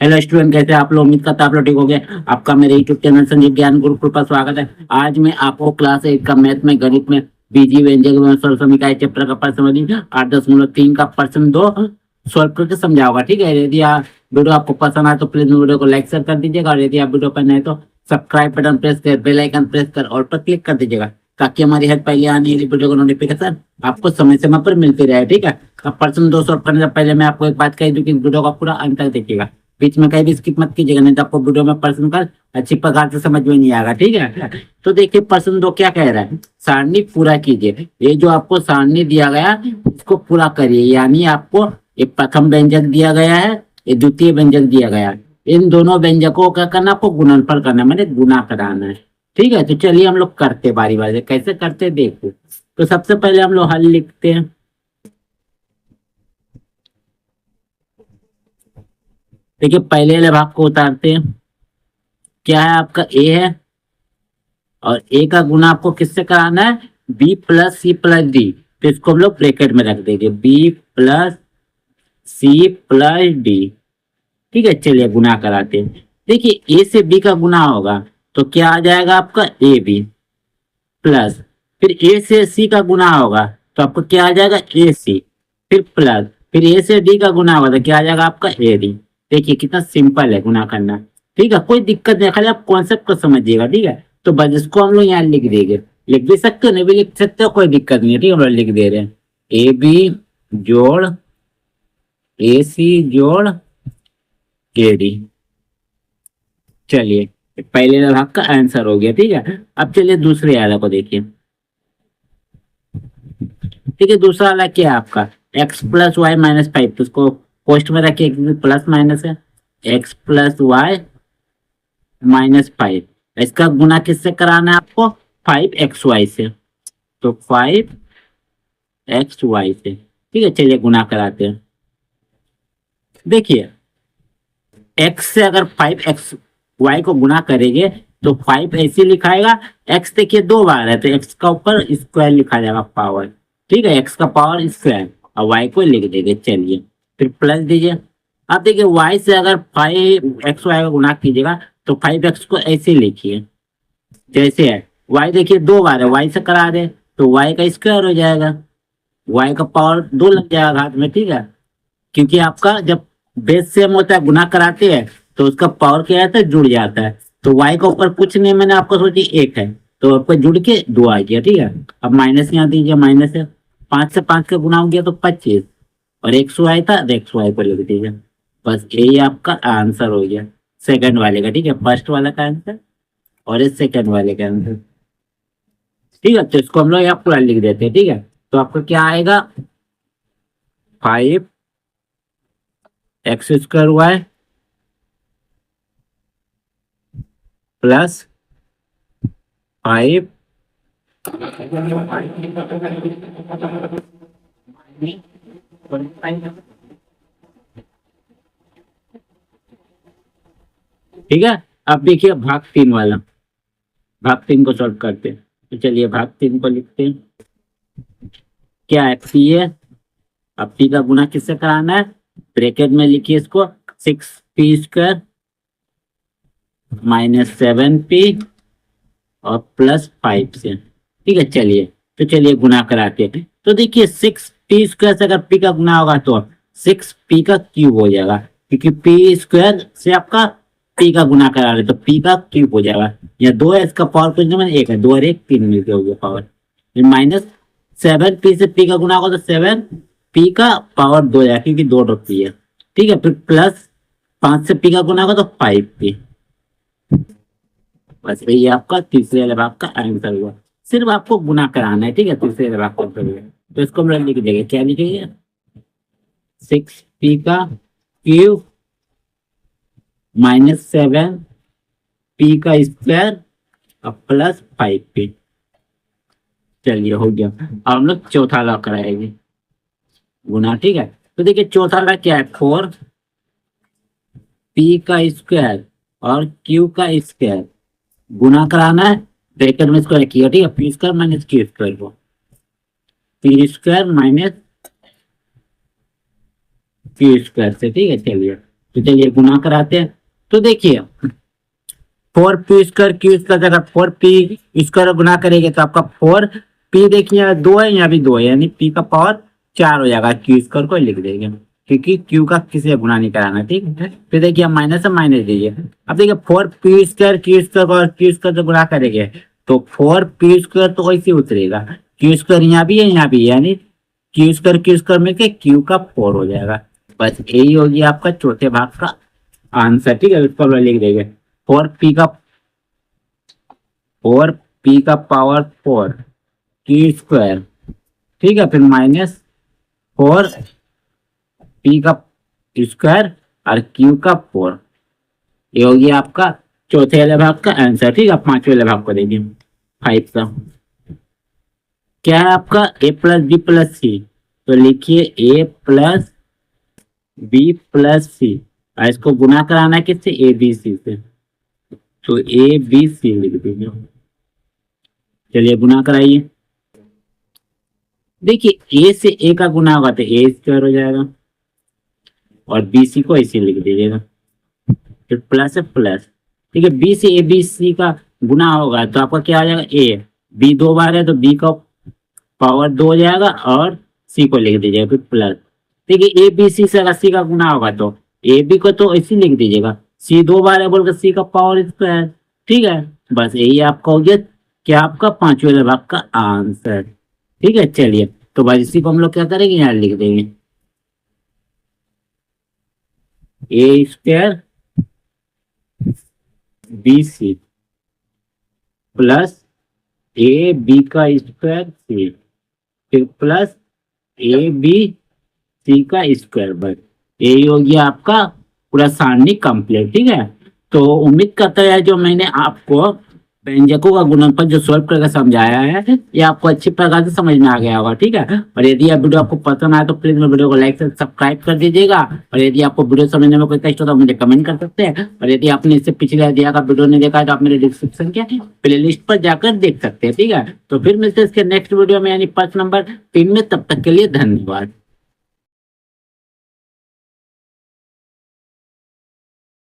Hello student, कैसे आप लोग? उम्मीद करता आप लोग ठीक हो गए। आपका मेरे यूट्यूब चैनल संजीव ज्ञान गुरुकुल पर स्वागत है। आज मैं आपको क्लास 8 का मैथ में गणित में बीजी व्यंजक में सरल समीकरण चैप्टर का प्रश्न 8.3 का प्रश्न 2 सॉल्व करके समझाऊंगा। ठीक है, यदि आप वीडियो आपको पसंद आए तो प्लीज वीडियो को लाइक शेयर कर दीजिएगा, और यदि आप वीडियो पर नए तो सब्सक्राइब बटन प्रेस कर बेल आइकन प्रेस कर ऑल पर क्लिक कर दीजिएगा, ताकि हमारी हर पहले आने वाली वीडियो का नोटिफिकेशन आपको समय समय पर मिलती रहे। ठीक है, अब प्रश्न 2 सॉल्व करने से पहले मैं आपको एक बात कही दूं कि वीडियो का पूरा अंत तक देखिएगा, बीच में कहीं भी स्किप मत कीजिएगा, नहीं तो आपको वीडियो में प्रश्न का अच्छी प्रकार से समझ में नहीं आएगा। ठीक है, तो देखिए प्रश्न 2 क्या कह रहा है। सारणी पूरा कीजिए। ये जो आपको सारणी दिया गया इसको पूरा करिए, यानी आपको एक प्रथम व्यंजक दिया गया है, ये द्वितीय व्यंजक दिया गया है। इन दोनों व्यंजकों को क्या करना, आपको गुणनफल करना है, मैंने गुना कराना है। ठीक है, तो चलिए हम लोग करते बारी बारी से। कैसे करते देखो, तो सबसे पहले हम लोग हल लिखते हैं। देखिए पहले वाले भाग को उतारते हैं। क्या है आपका ए है, और ए का गुना आपको किससे कराना है, B plus C plus D. तो इसको हम लोग ब्रैकेट में रख देंगे, B plus C plus D. ठीक है, चलिए गुना कराते हैं। देखिए ए से बी का गुना होगा तो क्या आ जाएगा आपका ए बी, प्लस फिर ए से सी का गुना होगा तो आपको क्या आ जाएगा ए सी, फिर प्लस फिर ए से डी का गुना होगा तो क्या आ जाएगा आपका ए डी। देखिए कितना सिंपल है गुना करना। ठीक है, कोई दिक्कत नहीं, खाली आप कॉन्सेप्ट को समझिएगा। ठीक है, तो बस इसको हम लोग यहाँ लिख देंगे, लिख भी सकते हो नहीं भी लिख सकते हो, कोई दिक्कत नहीं है। ठीक है, हम लोग लिख दे रहे हैं ए बी जोड़ ए सी जोड़ ए डी। चलिए पहले भाग का आंसर हो गया। ठीक है, अब चलिए दूसरे वाला को देखिए। ठीक है, दूसरा वाला क्या है आपका, एक्स प्लस वाई माइनस 5। तो उसको पोस्ट में रखिए, प्लस माइनस है, एक्स प्लस वाई माइनस 5। इसका गुना किससे कराना है आपको, 5xy से। तो 5xy से। ठीक है, चलिए गुना कराते हैं। देखिए x से अगर 5xy को गुना करेंगे तो 5 ऐसे लिखाएगा। x देखिए 2 बार है तो x का ऊपर स्क्वायर लिखा जाएगा पावर। ठीक है, x का पावर स्क्वायर, और y को लिख देंगे। चलिए फिर प्लस दीजिए। अब देखिए y से अगर 5xy का गुना कीजिएगा तो 5x को ऐसे लिखिए जैसे है। y देखिए 2 बार है, y से करा दे तो y का स्क्वायर हो जाएगा, y का पावर 2 लग जाएगा घात में। ठीक है, क्योंकि आपका जब बेस सेम होता है गुना कराते हैं तो उसका पावर क्या आता है, जुड़ जाता है। तो y का ऊपर कुछ नहीं, मैंने आपको सोची 1 है तो आपको जुड़ के 2 आ गया। ठीक है, अब माइनस यहाँ दीजिए, माइनस है 5 से 5 का गुना हो गया तो 25, और एक्स वाई था तो एक्स वाई को लिख दीजिए। बस यही आपका आंसर हो गया सेकंड वाले का। ठीक है, फर्स्ट वाला का आंसर और इस सेकंड वाले का आंसर। ठीक है, तो इसको हम लोग यहाँ पूरा लिख देते हैं। ठीक है, तो आपका क्या आएगा, 5x² प्लस 5 ठीक है। अब देखिए भाग 3 वाला, भाग 3 को सॉल्व करते हैं। तो चलिए भाग 3 को लिखते हैं। क्या है, पी है। अब पी का गुना किससे कराना है, ब्रैकेट में लिखिए इसको, 6p² माइनस 7p और प्लस 5 से। ठीक है, चलिए तो चलिए गुना कराते हैं। तो देखिए 6p² से अगर p का गुना होगा तो 6p का क्यूब हो जाएगा, क्योंकि p² से आपका p का गुना करा रहे तो p का क्यूब हो जाएगा। या 2 है, इसका पावर कुछ नहीं, 1 है, 2 और 1 3 मिलके हो गया पावर। माइनस 7p से p का गुना होगा तो 7p का पावर 2 है, क्योंकि 2 p है। ठीक है, फिर प्लस 5 से p का गुना होगा तो 5p। बस यही आपका तीसरे वाले भाग का आंसर हुआ। सिर्फ आपको गुना कराना है। ठीक है, तीसरे वाले भाग का आंसर हुआ। तो इसको हम लोग लिख देंगे, क्या लिखेंगे, 6p का क्यूब माइनस 7p का स्क्वायर और प्लस 5p। चलिए हो गया। अब हम लोग चौथा लॉ कराएंगे गुना। ठीक है, तो देखिए चौथा का क्या है, 4p का स्क्वायर और q का स्क्वायर गुना कराना है। ब्रैकेट में इसको रखिएगा। ठीक है, p² माइनस q² को, p² माइनस q² से। ठीक है, चलिए तो चलिए गुना कराते हैं। तो देखिए 4p² q² अगर 4p² गुना करेंगे तो आपका 4p देखिए यहाँ 2 है, यहाँ भी 2 है, यानी p का पावर 4 हो जाएगा। q² को लिख देंगे क्योंकि q का किसी से गुना नहीं कराना, ठीक है। फिर देखिए माइनस से माइनस दीजिए। अब देखिए 4p² q² और q² गुना करेंगे तो 4p² तो वैसे उतरेगा, q² यहाँ भी है, यहाँ भी है, यानी q² मिलके q का 4 हो जाएगा। बस यही होगी आपका चौथे भाग का आंसर, ठीक है। इसको लिख देंगे 4p का पावर 4 q², ठीक है। फिर माइनस 4p का स्क्वायर और q का 4, ये होगी आपका चौथे वाले भाग का आंसर, ठीक है। पांचवें वाले भाग को देखिए 5 का क्या है आपका a प्लस बी प्लस सी, तो लिखिए a प्लस बी प्लस सी, और इसको गुना कराना है किससे, ए बी सी से, तो ए बी सी लिख दीजिए। चलिए गुना कराइए। देखिए ए से ए का गुना होगा तो a² हो जाएगा, और बी सी को ऐसे लिख दीजिएगा, फिर प्लस है प्लस, ठीक है। बी से ए बी सी का गुना होगा तो आपका क्या आ जाएगा, ए बी 2 बार है तो बी का पावर 2 हो जाएगा, और सी को लिख दीजिएगा फिर प्लस। देखिए ए बी सी से अगर सी का गुना होगा तो ए बी को तो ऐसे लिख दीजिएगा, सी 2 बार है बोलकर सी का पावर स्क्वायर, ठीक है। बस यही आपका हो गया क्या, आपका पांचवें वाले भाग का आंसर, ठीक है। चलिए तो भाई इसी को हम लोग क्या करेंगे, यहाँ लिख देंगे a² B C plus A B का स्क्वायर सी, फिर प्लस ए बी सी का स्क्वायर। बस यही हो गया आपका पूरा सारणी कंप्लीट, ठीक है। तो उम्मीद करता है जो मैंने आपको व्यंजकों का गुणनफल जो सॉल्व करके समझाया है ये आपको अच्छी प्रकार से समझ में आ गया होगा, ठीक है। और यदि आप वीडियो आपको पसंद आए तो प्लीज मेरे वीडियो को लाइक से सब्सक्राइब कर दीजिएगा, और यदि आपको वीडियो समझने में कोई कष्ट हो तो मुझे कमेंट कर सकते हैं, और यदि आपने इससे पिछले दिया का वीडियो नहीं देखा है तो आप मेरे डिस्क्रिप्शन के प्ले लिस्ट पर जाकर देख सकते हैं, ठीक है। तो फिर मिलते हैं इसके नेक्स्ट वीडियो में यानी प्रश्न नंबर 3 में, तब तक के लिए धन्यवाद।